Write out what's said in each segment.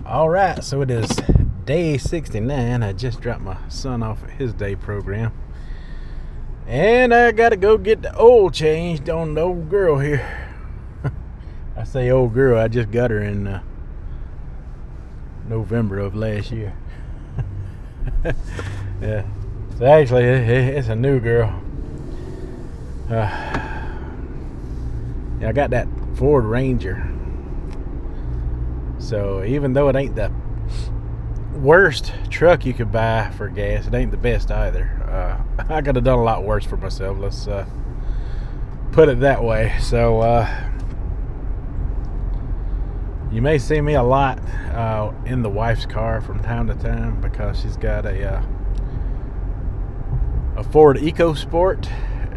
Alright, so it is day 69. I just dropped my son off at his day program. And I gotta go get the oil changed on the old girl here. I say old girl, I just got her in November of last year. Yeah, so actually it's a new girl. Yeah, I got that Ford Ranger. So even though it ain't the worst truck you could buy for gas, it ain't the best either. I could have done a lot worse for myself. Let's put it that way. So you may see me a lot in the wife's car from time to time because she's got a Ford EcoSport.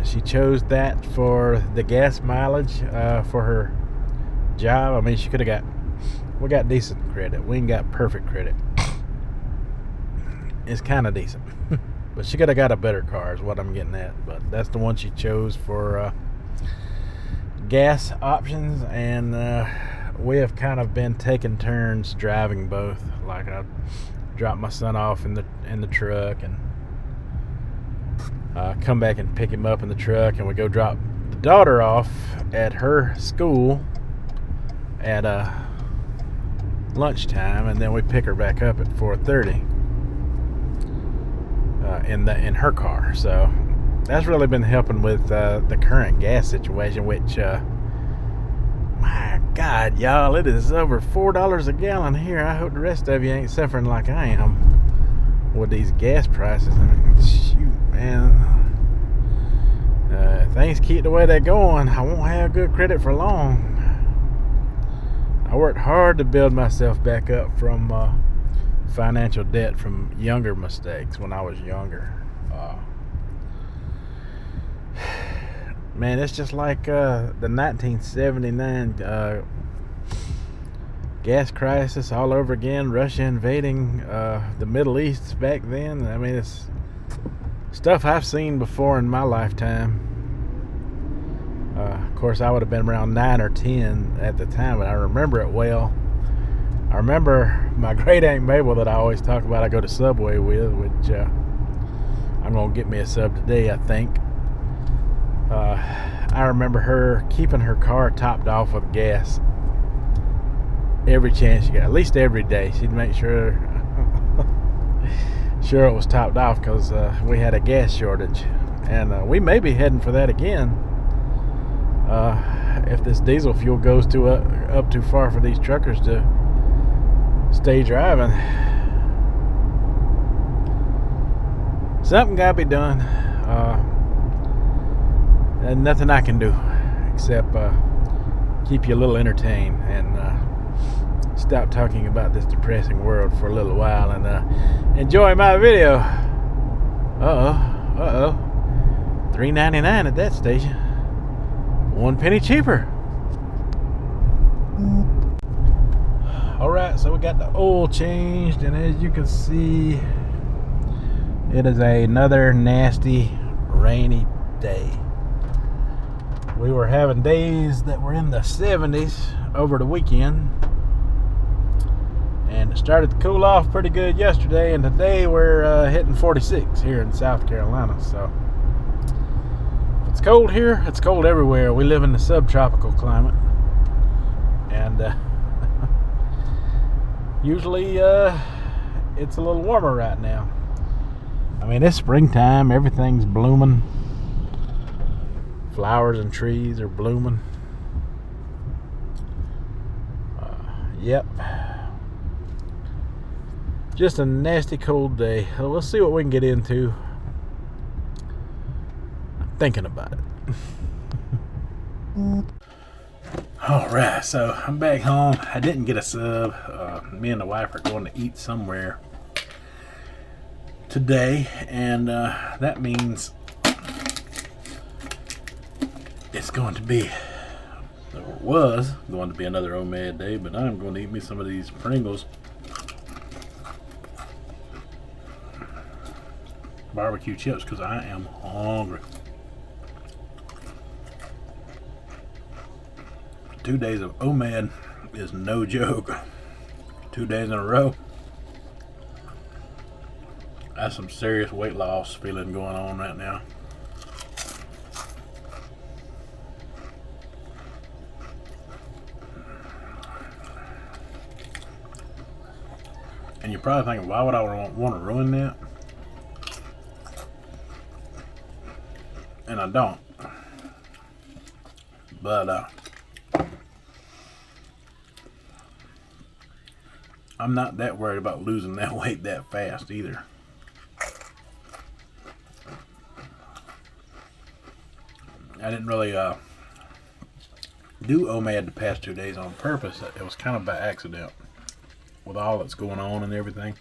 She chose that for the gas mileage for her job. I mean, she could have we got decent credit. We ain't got perfect credit. It's kind of decent. But she could have got a better car is what I'm getting at. But that's the one she chose for gas options. And we have kind of been taking turns driving both. Like I drop my son off in the truck and come back and pick him up in the truck. And we go drop the daughter off at her school at lunchtime, and then we pick her back up at 4:30 in her car. So that's really been helping with the current gas situation, which my God, y'all, it is over $4 a gallon here. I hope the rest of you ain't suffering like I am with these gas prices. I mean, shoot, man, if things keep the way they're going, I won't have good credit for long. I worked hard to build myself back up from financial debt from younger mistakes when I was younger. Man, it's just like the 1979 gas crisis all over again. Russia invading the Middle East back then. I mean, it's stuff I've seen before in my lifetime. Of course, I would have been around 9 or 10 at the time, but I remember it well. I remember my great Aunt Mabel that I always talk about, I go to Subway with, which I'm going to get me a sub today, I think. I remember her keeping her car topped off with gas every chance she got, at least every day. She'd make sure it was topped off because we had a gas shortage. And we may be heading for that again. If this diesel fuel goes up too far for these truckers to stay driving, something gotta be done. And nothing I can do except keep you a little entertained and stop talking about this depressing world for a little while and enjoy my video. $3.99 at that station. 1 penny cheaper. Alright, so we got the oil changed, and as you can see, it is another nasty rainy day. We were having days that were in the 70s over the weekend, and it started to cool off pretty good yesterday, and today we're hitting 46 here in South Carolina. So it's cold here, it's cold everywhere. We live in the subtropical climate, and usually it's a little warmer right now. I mean, it's springtime, everything's blooming. Flowers and trees are blooming. Yep. Just a nasty cold day. So we'll see what we can get into. Thinking about it. Alright, so I'm back home. I didn't get a sub. Me and the wife are going to eat somewhere today, and that means it's going to be, or was going to be, another OMAD day, but I'm going to eat me some of these Pringles barbecue chips because I am hungry. 2 days of OMAD is no joke. 2 days in a row. That's some serious weight loss feeling going on right now. And you're probably thinking, why would I want to ruin that? And I don't. But I'm not that worried about losing that weight that fast either. I didn't really do OMAD the past 2 days on purpose. It was kind of by accident with all that's going on and everything.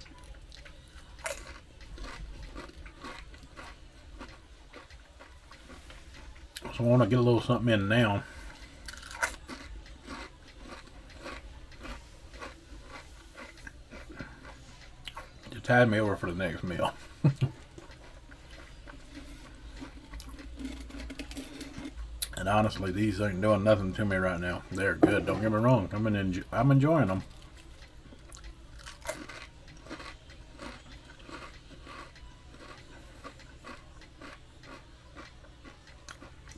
So I want to get a little something in now. To tide me over for the next meal. And honestly, these ain't doing nothing to me right now. They're good, don't get me wrong. I'm enjoying them.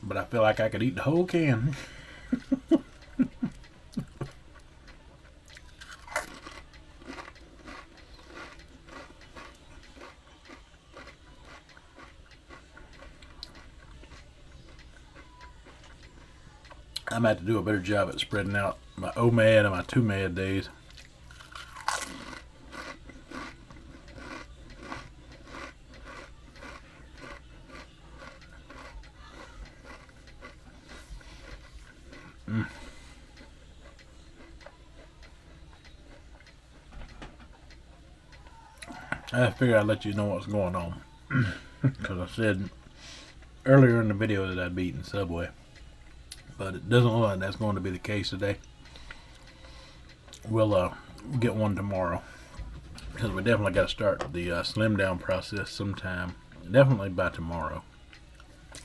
But I feel like I could eat the whole can. I'm going to have to do a better job at spreading out my OMAD and my 2MAD days. I figured I'd let you know what's going on. Because I said earlier in the video that I'd be eating Subway. But it doesn't look like that's going to be the case today. We'll get one tomorrow. Because we definitely got to start the slim down process sometime. Definitely by tomorrow.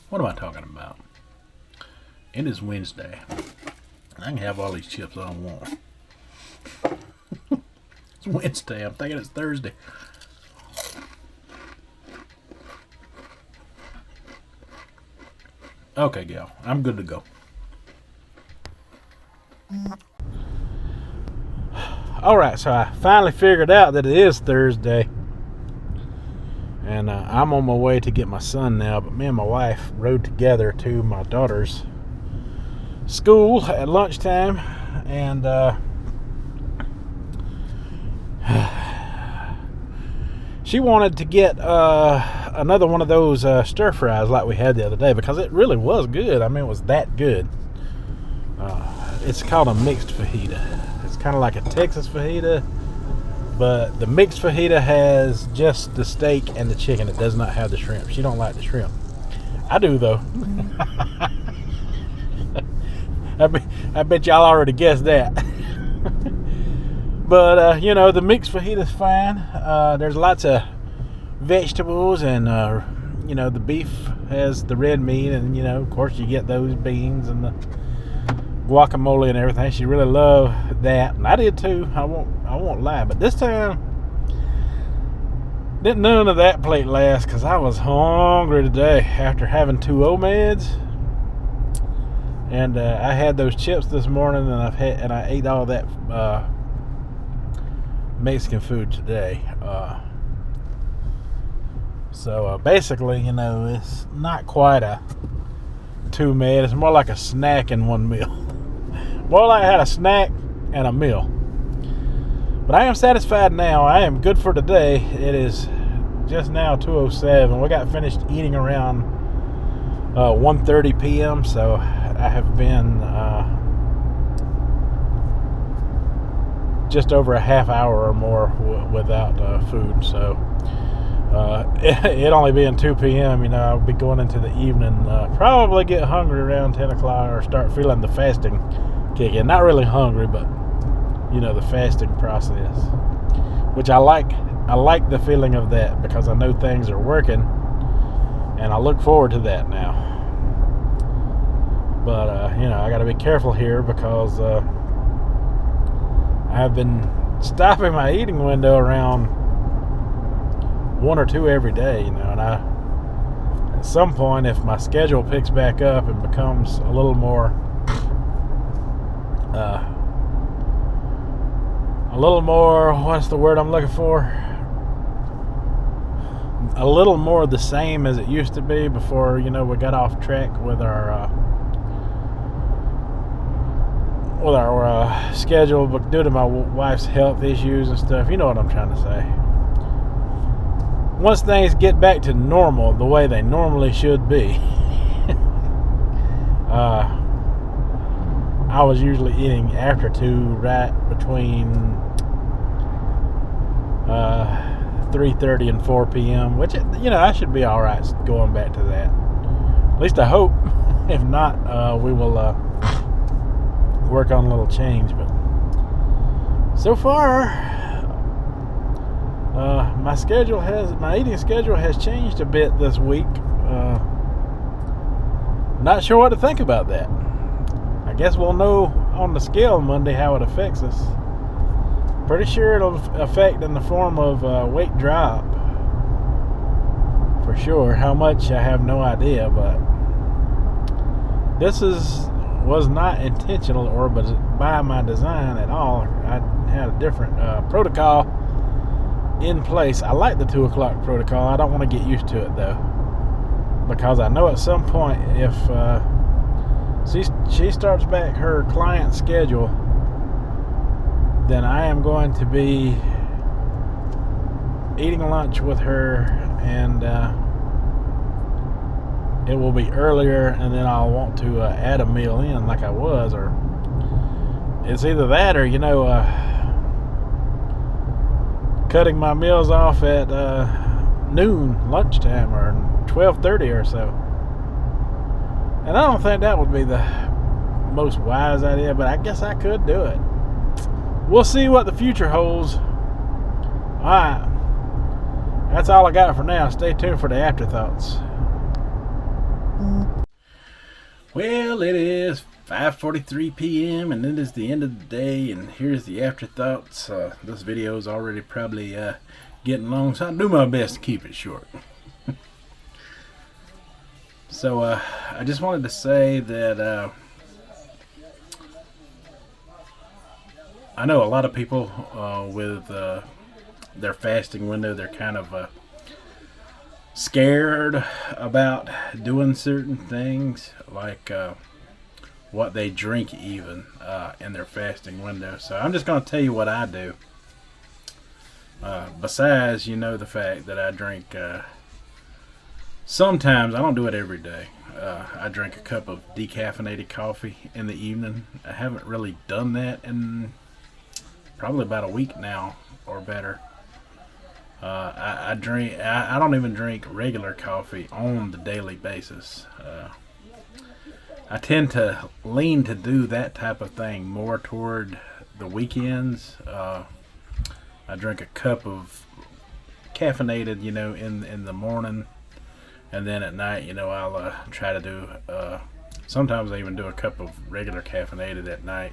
What am I talking about? It is Wednesday. I can have all these chips I want. It's Wednesday. I'm thinking it's Thursday. Okay, gal. I'm good to go. Alright, so I finally figured out that it is Thursday. And I'm on my way to get my son now. But me and my wife rode together to my daughter's school at lunchtime. And she wanted to get another one of those stir fries like we had the other day, because it really was good. I mean, it was that good. It's called a mixed fajita. It's kind of like a Texas fajita, but the mixed fajita has just the steak and the chicken. It does not have the shrimp. She don't like the shrimp. I do, though. I bet y'all already guessed that. But, you know, the mixed fajita is fine. There's lots of vegetables, and, you know, the beef has the red meat, and, you know, of course you get those beans and the guacamole and everything. She really loved that, and I did too. I won't lie. But this time, didn't none of that plate last, because I was hungry today after having 2 OMADs. And I had those chips this morning, and I ate all that Mexican food today. So basically, you know, it's not quite a 2MAD. It's more like a snack in one meal. More like I had a snack and a meal. But I am satisfied now. I am good for today. It is just now 2:07. We got finished eating around 1:30 p.m. So I have been just over a half hour or more without food. So it only being 2 p.m., you know, I'll be going into the evening, probably get hungry around 10 o'clock or start feeling the fasting kick in. Not really hungry, but, you know, the fasting process, which I like the feeling of that, because I know things are working, and I look forward to that now. But, you know, I got to be careful here, because I have been stopping my eating window around 1 or 2 every day, and at some point, if my schedule picks back up and becomes a little more what's the word I'm looking for? A little more the same as it used to be before, we got off track with our schedule, but due to my wife's health issues and stuff, you know what I'm trying to say. Once things get back to normal, the way they normally should be, I was usually eating after 2, right between 3:30 and 4 p.m., which, I should be all right going back to that. At least I hope. If not, we will work on a little change. But so far, my eating schedule has changed a bit this week. Not sure what to think about that. I guess we'll know on the scale Monday how it affects us. Pretty sure it'll affect in the form of weight drop. For sure. How much, I have no idea, but this was not intentional or by my design at all. I had a different protocol in place. I like the 2 o'clock protocol. I don't want to get used to it though, because I know at some point if she starts back her client schedule, then I am going to be eating lunch with her, and it will be earlier, and then I'll want to add a meal in like I was, or it's either that or cutting my meals off at noon, lunchtime, or 12:30 or so. And I don't think that would be the most wise idea, but I guess I could do it. We'll see what the future holds. Alright, that's all I got for now. Stay tuned for the afterthoughts. Well, it is 5:43 p.m. and it is the end of the day, and here's the afterthoughts. This video is already probably getting long, so I'll do my best to keep it short. So I just wanted to say that I know a lot of people with their fasting window, they're kind of scared about doing certain things, like what they drink even in their fasting window. So I'm just going to tell you what I do. Besides, the fact that I drink, sometimes, I don't do it every day, I drink a cup of decaffeinated coffee in the evening. I haven't really done that in probably about a week now or better. I don't even drink regular coffee on the daily basis. I tend to lean to do that type of thing more toward the weekends. I drink a cup of caffeinated, in the morning, and then at night, I'll try to do. Sometimes I even do a cup of regular caffeinated at night.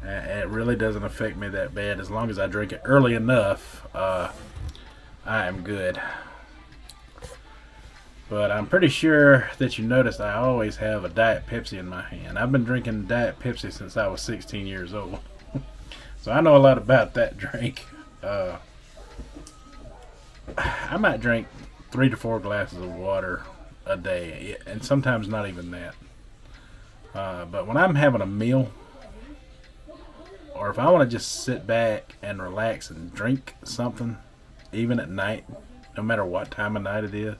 It really doesn't affect me that bad as long as I drink it early enough. I am good. But I'm pretty sure that you noticed I always have a Diet Pepsi in my hand. I've been drinking Diet Pepsi since I was 16 years old. So I know a lot about that drink. I might drink 3 to 4 glasses of water a day, and sometimes not even that. But when I'm having a meal, or if I want to just sit back and relax and drink something, even at night, no matter what time of night it is,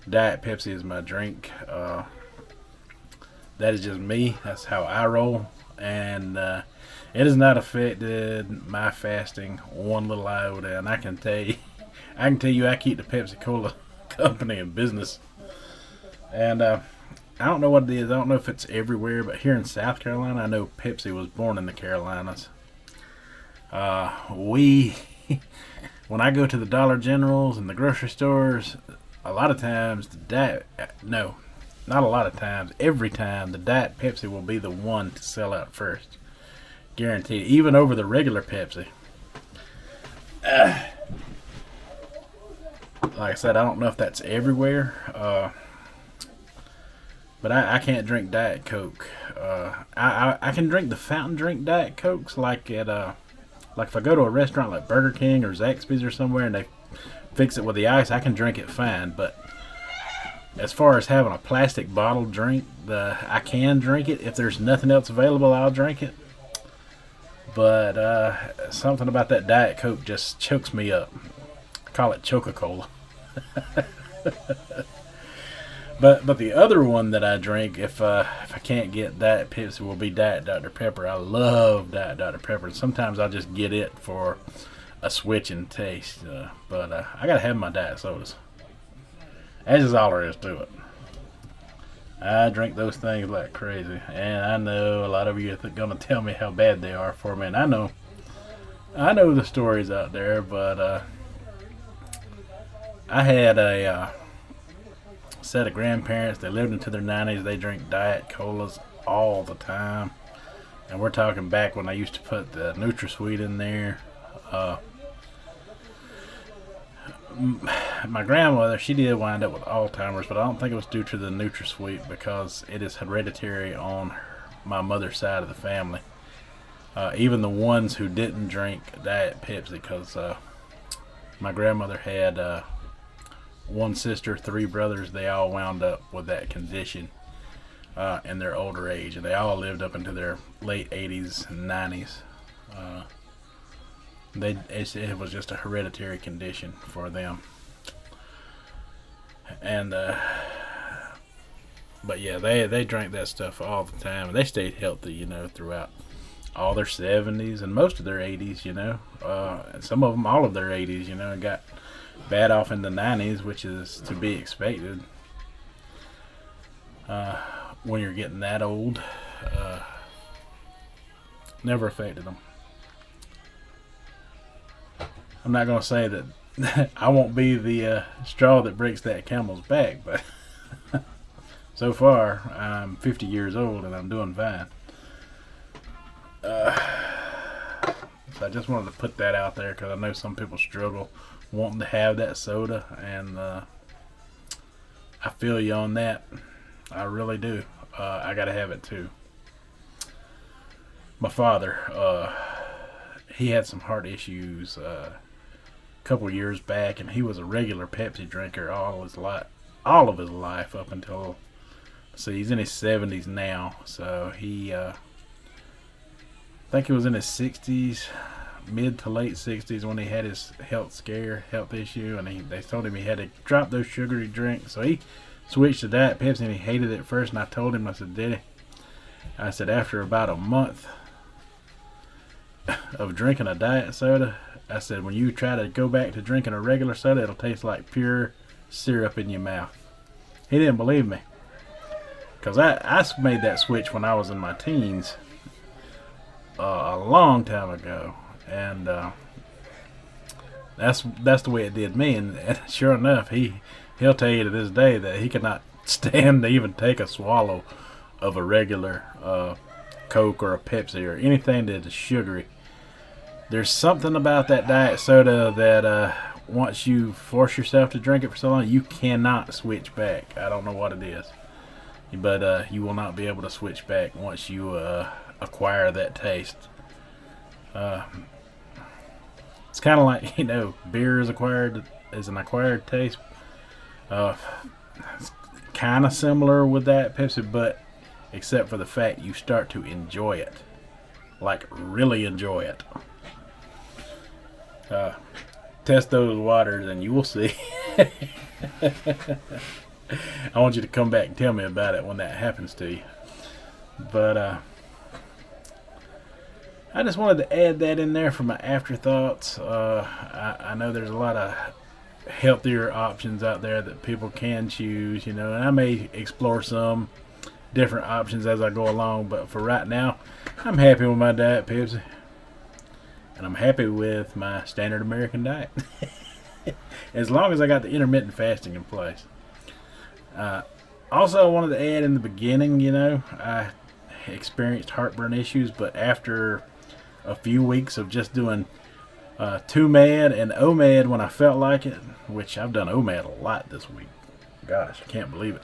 Diet Pepsi is my drink. That is just me. That's how I roll. And it has not affected my fasting one little iota. And I can tell you, I keep the Pepsi Cola company in business. And I don't know what it is. I don't know if it's everywhere, but here in South Carolina, I know Pepsi was born in the Carolinas. When I go to the Dollar Generals and the grocery stores, a lot of times every time the Diet Pepsi will be the one to sell out first. Guaranteed, even over the regular Pepsi. Like I said, I don't know if that's everywhere, but I can't drink Diet Coke. I can drink the fountain drink Diet Cokes, like if I go to a restaurant like Burger King or Zaxby's or somewhere and they fix it with the ice, I can drink it fine. But as far as having a plastic bottle drink, I can drink it. If there's nothing else available, I'll drink it. But something about that Diet Coke just chokes me up. I call it Coca-Cola. But the other one that I drink, if I can't get Diet Pepsi, will be Diet Dr. Pepper. I love Diet Dr. Pepper. Sometimes I'll just get it for a switch in taste. But I gotta have my diet sodas. That's just all there is to it. I drink those things like crazy, and I know a lot of you are gonna tell me how bad they are for me. And I know the stories out there, but I had a set of grandparents. They lived into their 90s. They drink Diet Colas all the time, and we're talking back when I used to put the NutraSweet in there. My grandmother, she did wind up with Alzheimer's, but I don't think it was due to the NutraSweet because it is hereditary on my mother's side of the family. Even the ones who didn't drink Diet Pepsi, because my grandmother had one sister, 3 brothers. They all wound up with that condition in their older age, and they all lived up into their late 80s and 90s. It was just a hereditary condition for them. And but yeah, they drank that stuff all the time, and they stayed healthy, throughout all their 70s and most of their 80s, and some of them all of their 80s, and got bad off in the 90s, which is to be expected when you're getting that old. Never affected them. I'm not going to say that I won't be the straw that breaks that camel's back, but so far I'm 50 years old and I'm doing fine. So I just wanted to put that out there because I know some people struggle wanting to have that soda, and I feel you on that. I really do. I gotta have it too. My father, he had some heart issues a couple years back, and he was a regular Pepsi drinker all of his life up until, he's in his 70s now, so he I think he was in his 60s, mid to late 60s, when he had his health issue, and they told him he had to drop those sugary drinks. So he switched to Diet Pepsi, and he hated it at first. And I told him, I said, Daddy, I said, after about a month of drinking a diet soda, I said, when you try to go back to drinking a regular soda, it'll taste like pure syrup in your mouth. He didn't believe me, because I made that switch when I was in my teens, a long time ago. And that's the way it did me. And sure enough, he'll tell you to this day that he could not stand to even take a swallow of a regular Coke or a Pepsi or anything that is sugary. There's something about that diet soda that once you force yourself to drink it for so long, you cannot switch back. I don't know what it is, but you will not be able to switch back once you acquire that taste. It's kind of like, beer is an acquired taste. It's kind of similar with that Pepsi, but except for the fact you start to enjoy it, like really enjoy it. Test those waters and you will see. I want you to come back and tell me about it when that happens to you. But I just wanted to add that in there for my afterthoughts. I know there's a lot of healthier options out there that people can choose, and I may explore some different options as I go along, but for right now, I'm happy with my Diet Pepsi, and I'm happy with my standard American diet. As long as I got the intermittent fasting in place. Also, I wanted to add in the beginning, I experienced heartburn issues, but after a few weeks of just doing 2-med and OMAD when I felt like it, which I've done OMAD a lot this week. Gosh, I can't believe it.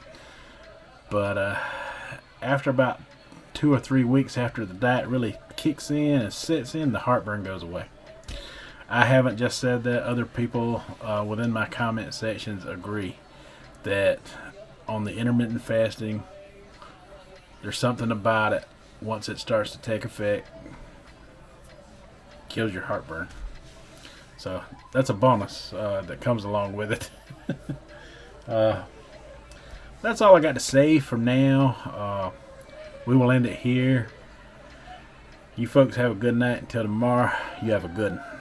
But after about 2 or 3 weeks after the diet really kicks in and sets in, the heartburn goes away. I haven't just said that. Other people within my comment sections agree that on the intermittent fasting, there's something about it. Once it starts to take effect, kills your heartburn. So that's a bonus that comes along with it. That's all I got to say for now. We will end it here. You folks have a good night. Until tomorrow, you have a good one.